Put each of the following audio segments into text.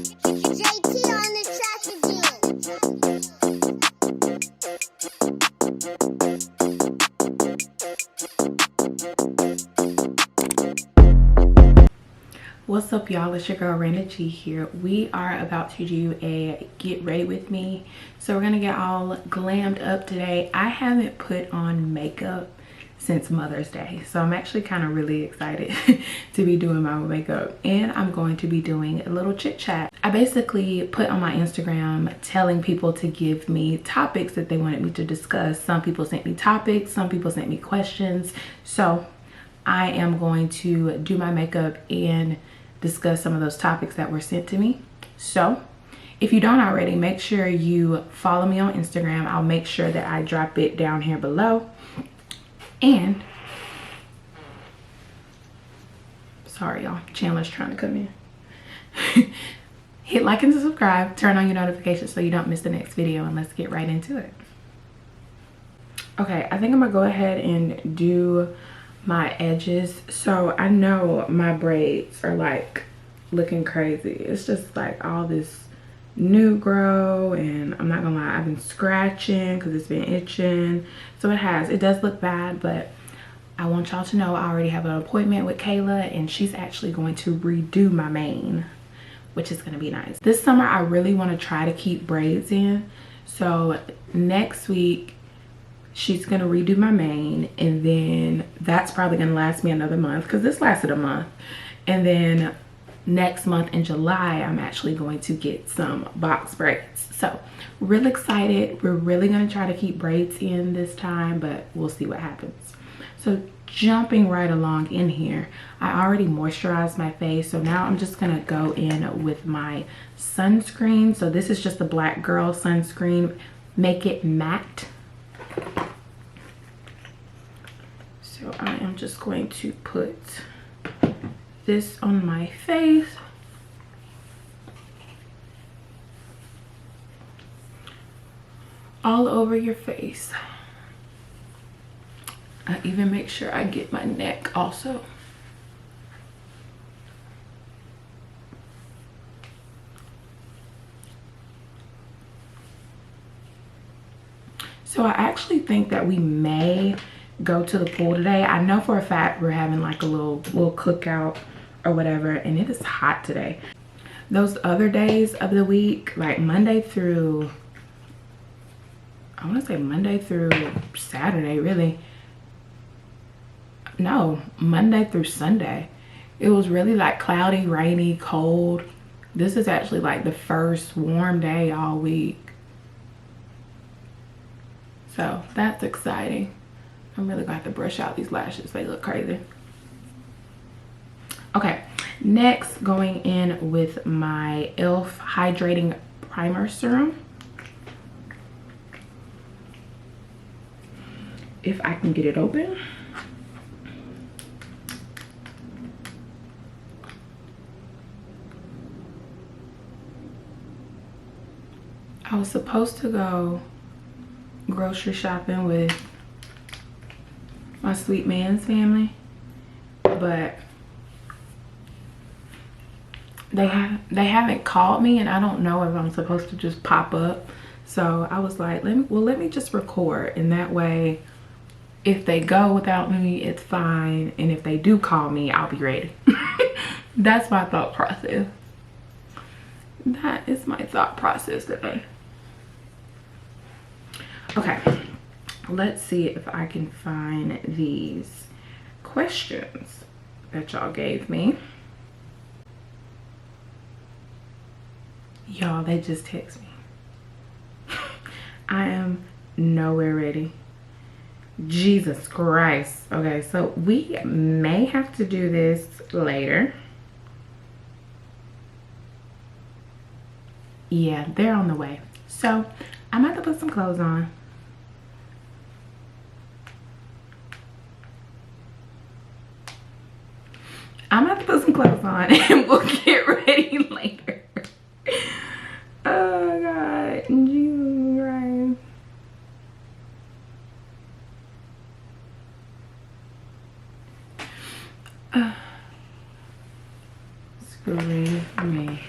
JT on the track again. What's up, y'all? It's your girl Randa G here. We are about to do a get ready with me. So we're gonna get all glammed up today. I haven't put on makeup since Mother's Day, so I'm actually kind of really excited to be doing my makeup, and I'm going to be doing a little chit chat. I basically put on my Instagram telling people to give me topics that they wanted me to discuss. Some people sent me topics, some people sent me questions, so I am going to do my makeup and discuss some of those topics that were sent to me. So if you don't already, make sure you follow me on Instagram. I'll make sure that I drop it down here below. And sorry y'all, Chandler's trying to come in. Hit like and subscribe, turn on your notifications so you don't miss the next video, and let's get right into it. Okay, I think I'm gonna go ahead and do my edges. So I know my braids are like looking crazy. It's just like all this new grow, and I'm not gonna lie, I've been scratching because it's been itching. So it does look bad, but I want y'all to know I already have an appointment with Kayla, and she's actually going to redo my mane, which is gonna be nice. This summer I really want to try to keep braids in, so next week she's gonna redo my mane, and then that's probably gonna last me another month because this lasted a month. And then next month in July, I'm actually going to get some box braids. So really excited. We're really gonna try to keep braids in this time, but we'll see what happens. So jumping right along in here, I already moisturized my face, so now I'm just gonna go in with my sunscreen. So this is just the Black Girl sunscreen, Make It Matte. So I am just going to put this on my face. All over your face. I even make sure I get my neck also. So I actually think that we may go to the pool today. I know for a fact we're having like a little cookout or whatever, and it is hot today. Those other days of the week, like Monday through, I want to say Monday through Saturday, really. No, Monday through Sunday. It was really like cloudy, rainy, cold. This is actually like the first warm day all week. So that's exciting. I'm really going to have to brush out these lashes. They look crazy. Okay, next going in with my e.l.f. Hydrating Primer Serum. If I can get it open. I was supposed to go grocery shopping with my sweet man's family, but they haven't called me, and I don't know if I'm supposed to just pop up. So I was like, let me just record, and that way if they go without me, it's fine, and if they do call me, I'll be ready. That's my thought process. That is my thought process today. Okay, let's see if I can find these questions that y'all gave me. Y'all, they just text me. I am nowhere ready. Jesus Christ. Okay, so we may have to do this later. Yeah, they're on the way. So I'm about to put some clothes on. I'm about to put some clothes on and we'll get ready later. Oh God, Jesus Christ. Screw me.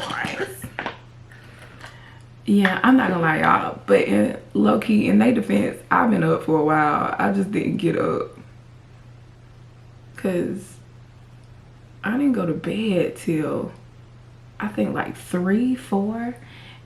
Christ. Yeah, I'm not gonna lie, y'all, but in low-key, in their defense, I've been up for a while. I just didn't get up because I didn't go to bed till I think like 3, 4,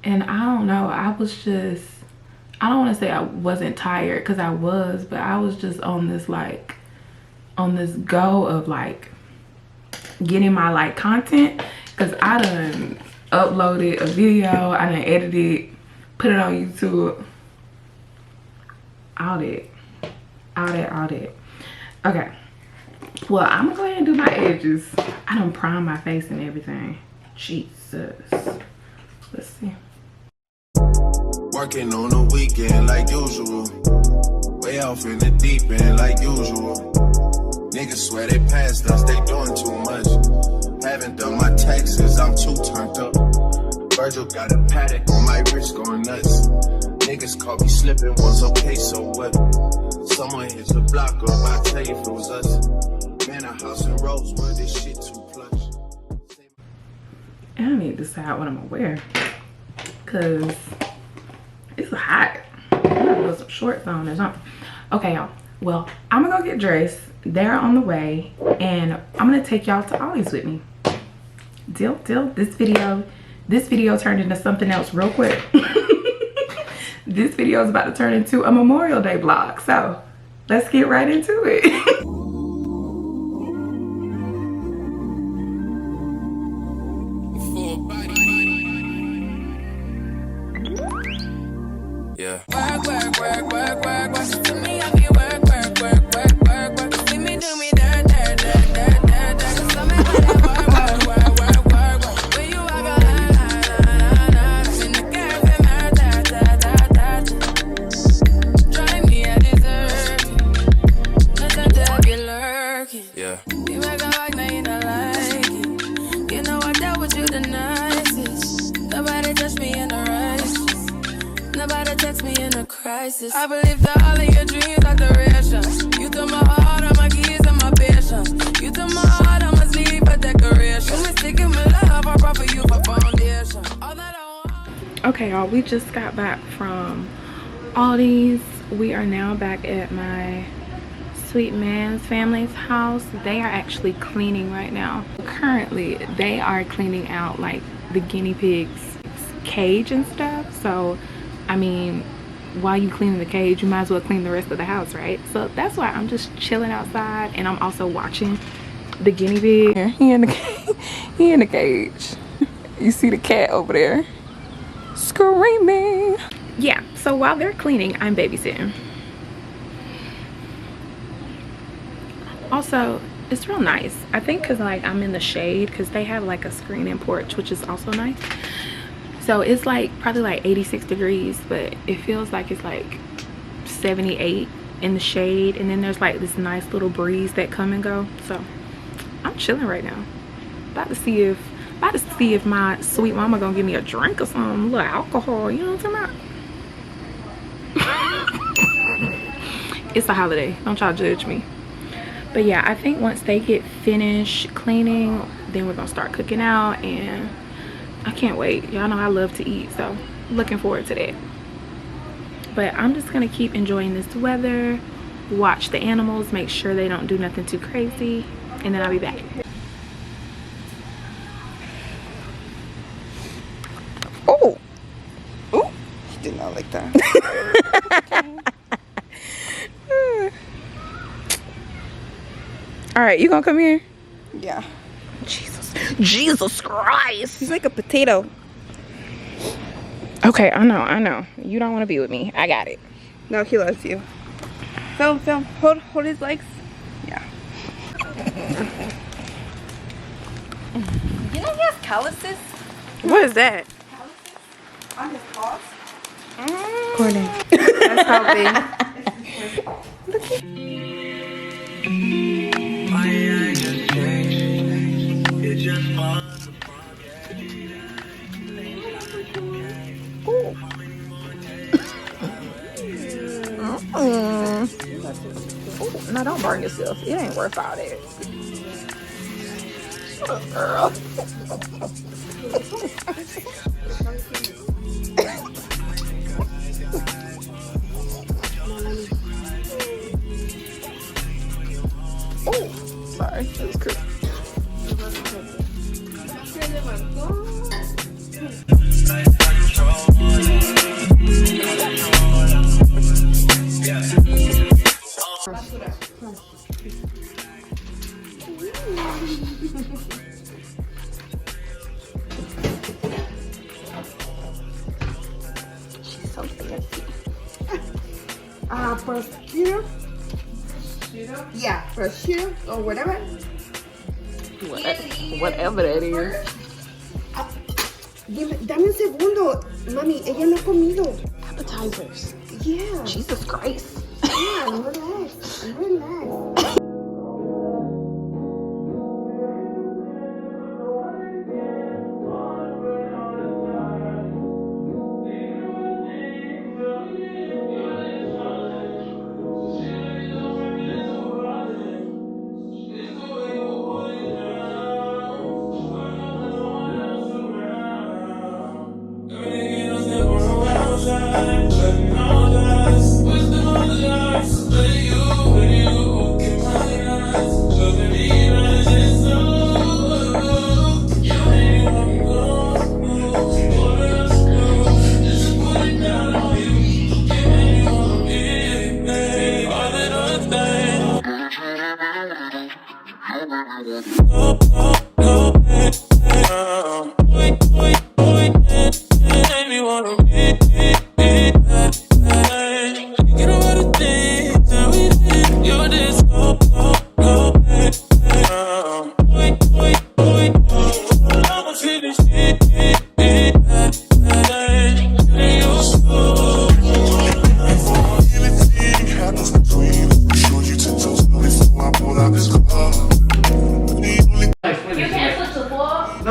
and I don't know, I was just, I don't want to say I wasn't tired because I was, but I was just on this like, on this go of like getting my like content, because I done uploaded a video, I done edited, put it on YouTube, all that. Okay, well, I'm gonna go ahead and do my edges. I done prime my face and everything. Jesus. Let's see. Working on the weekend like usual. Way off in the deep end like usual. Niggas swear they passed us, they doing too much. Haven't done my taxes, I'm too turned up. Virgil got a paddock on my wrist going nuts. Niggas caught me slipping, was okay, so what? Someone hits the block up, I tell you if it was us. Man, a house in Rosewood, this shit too plush. I need to decide what I'm gonna wear, cause it's hot. I'm gonna put some shorts on or something. Okay, y'all. Well, I'm gonna go get dressed. They're on the way, and I'm gonna take y'all to Ollie's with me. Deal. This video turned into something else real quick. This video is about to turn into a Memorial Day vlog, so let's get right into it. Yeah. Work. To me, I feel work. See me do me dirt. Cause I'm in work. When you walk a line. In the cafe, drive me a dessert. Nothing to have you lurking. Yeah. You make a like, now you don't like it. You know I dealt with you the nicest. Nobody touched me in the righteous. Nobody text me in a crisis. I believe that all of your dreams are duration. You took my heart, all my keys, and my patience. You took my heart, I must leave a decoration. You mistaken my love, I brought for you for foundation. All that I want. Okay, y'all, we just got back from Aldi's. We are now back at my sweet man's family's house. They are actually cleaning right now. Currently, they are cleaning out like the guinea pig's cage and stuff. So I mean, while you cleaning the cage, you might as well clean the rest of the house, right? So that's why I'm just chilling outside, and I'm also watching the guinea pig. He in the cage. You see the cat over there screaming. Yeah, so while they're cleaning, I'm babysitting. Also, it's real nice. I think because like I'm in the shade, because they have like a screen-in porch, which is also nice. So it's like probably like 86 degrees, but it feels like it's like 78 in the shade, and then there's like this nice little breeze that come and go. So I'm chilling right now. About to see if my sweet mama gonna give me a drink or something, a little alcohol, you know what I'm talking about? It's a holiday, don't y'all judge me. But yeah, I think once they get finished cleaning, then we're gonna start cooking out, and I can't wait. Y'all know I love to eat, so looking forward to that. But I'm just gonna keep enjoying this weather, watch the animals, make sure they don't do nothing too crazy, and then I'll be back. Oh, oh, he did not like that. All right, you gonna come here? Yeah. Jesus Christ. He's like a potato. Okay, I know. You don't want to be with me. I got it. No, he loves you. Film. Hold his legs. Yeah. You know he has calluses? What is that? Calluses on his paws? Courtney. That's how big. Look at No, don't burn yourself. It ain't worth all that. Girl. Oh, sorry. That was cool. She's so fancy. For here? Yeah, for here or whatever. Whatever that is. Dame un segundo. Mami, ella no ha comido. Appetizers. Yeah. Jesus Christ. Yeah, relax. Relax.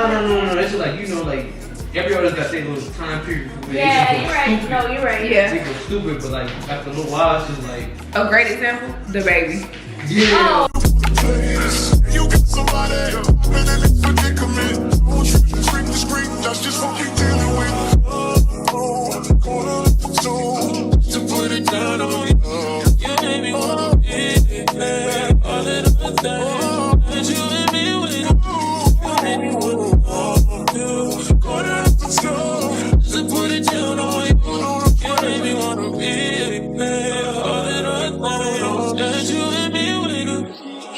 No. It's like, you know, like every artist got their little time period. Yeah, you're right. No, you're right. Yeah. They go stupid, but like after a little while, it's just like a great example, the baby. yeah. Oh. You got somebody in this predicament. Don't you scream the scream, that's just what you dealing with. To put it down on you. You made me wanna be there. All of the things that you and me with. You made me wanna do. Quarter up the score, just to put it down on you. You made me wanna be there. All of the things that you and me with.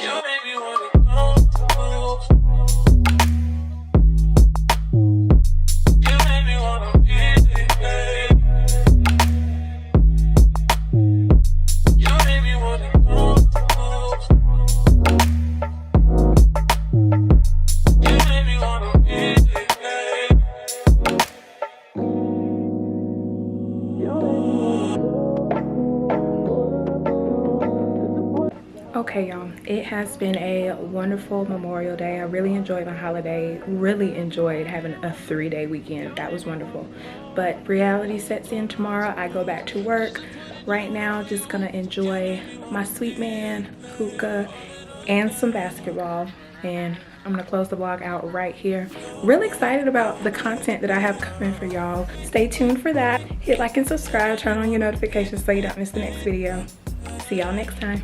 You made me wanna go. You made me wanna be there. You made me wanna go. You made me wanna be there. Okay, y'all, it has been a wonderful Memorial Day. I really enjoyed my holiday, really enjoyed having a 3-day weekend. That was wonderful. But reality sets in tomorrow. I go back to work. Right now, just gonna enjoy my sweet man, hookah, and some basketball. And I'm gonna close the vlog out right here. Really excited about the content that I have coming for y'all. Stay tuned for that. Hit like and subscribe, turn on your notifications so you don't miss the next video. See y'all next time.